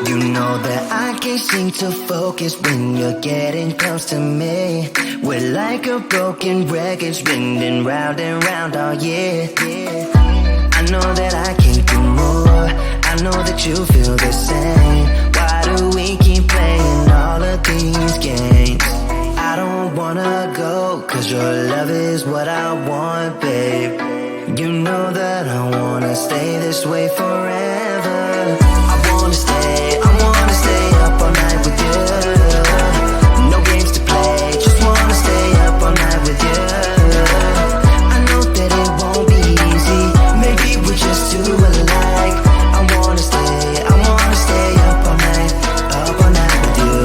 You know that I can't seem to focus when you're getting close to me. We're like a broken record spinning round and round all year. I know that I can't do more. I know that you feel the same. Why do we keep playing all of these games? I don't wanna go, cause your love is what I want, babe. You know that I wanna stay this way forever. I wanna stay up all night with you. No games to play, just wanna stay up all night with you. I know that it won't be easy, maybe we're just too alike. I wanna stay up all night with you.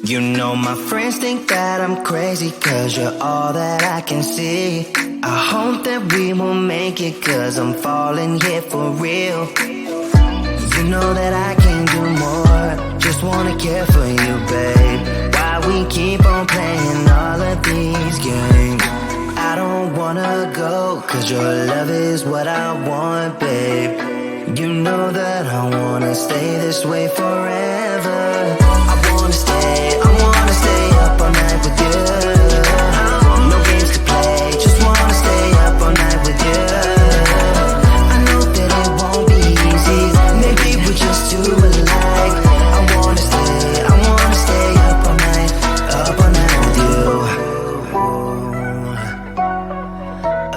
You know my friends think that I'm crazy, cause you're all that I can see. I hope that we will make it, cause I'm falling here for real. You know that I can't do more, just wanna care for you, babe. Why we keep on playing all of these games? I don't wanna go, cause your love is what I want, babe. You know that I wanna stay this way forever. I wanna stay up all night with you. No games to play, just wanna stay up all night with you. I know that it won't be easy, maybe we're just too alike. I wanna stay up all night with you.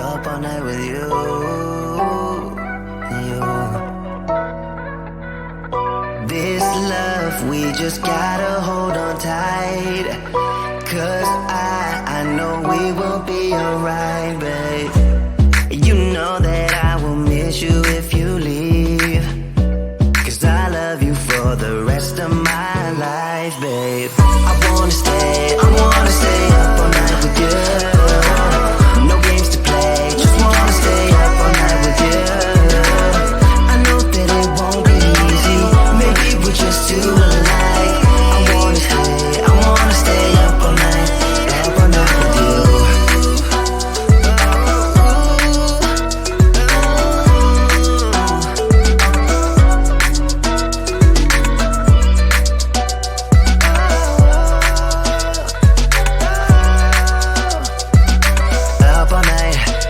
Up all night with you. This love, we just gotta hold on tight. Cause I know we will be alright, babe. You know that I will miss you if you leave. Cause I love you for the rest of my life, babe. I wanna stay up all night with you. No games to play, just wanna stay up all night with you. I know that it won't be easy, maybe we're just too alike. I wanna stay up all night with you.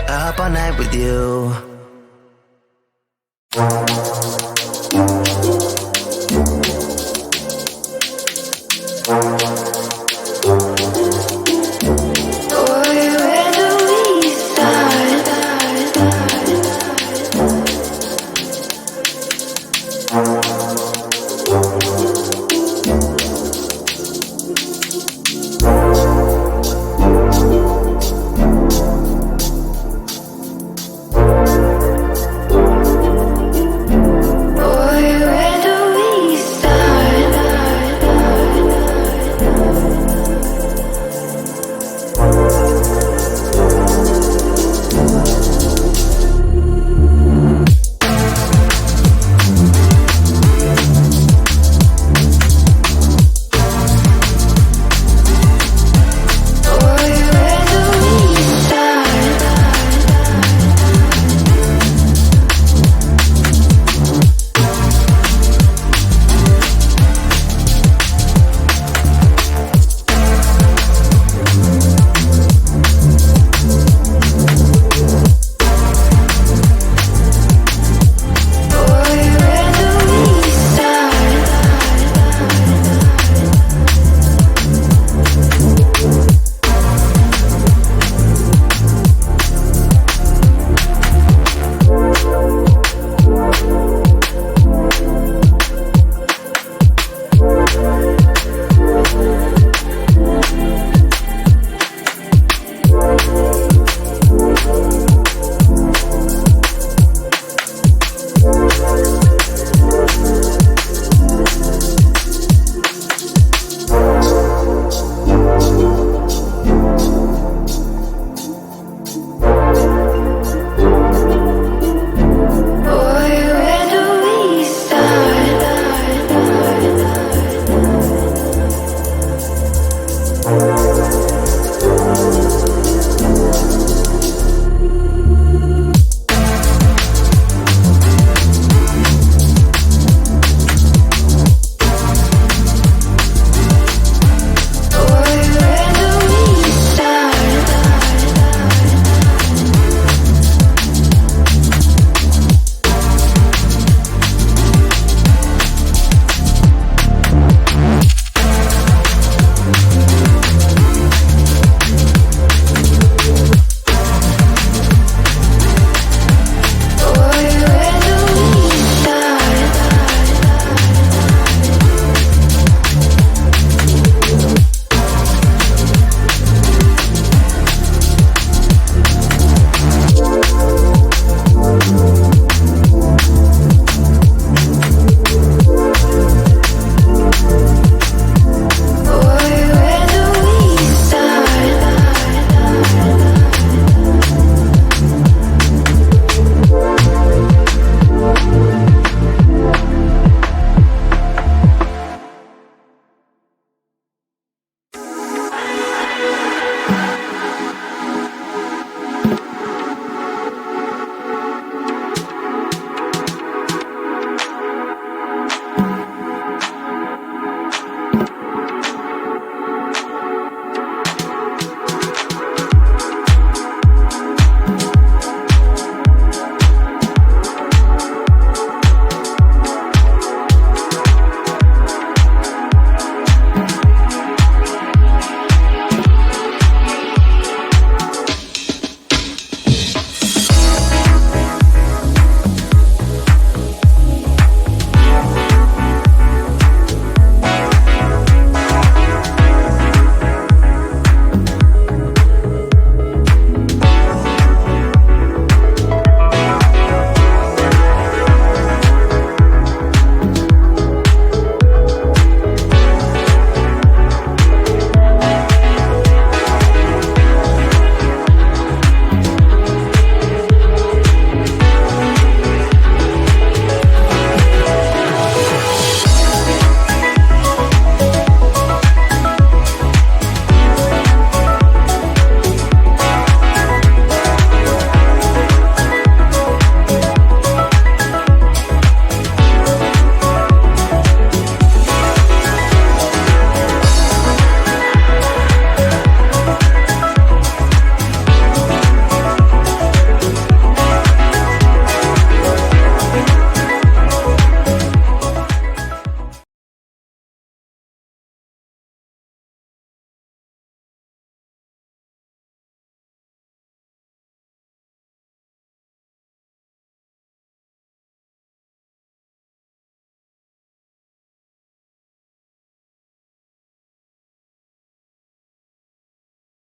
Up all night with you.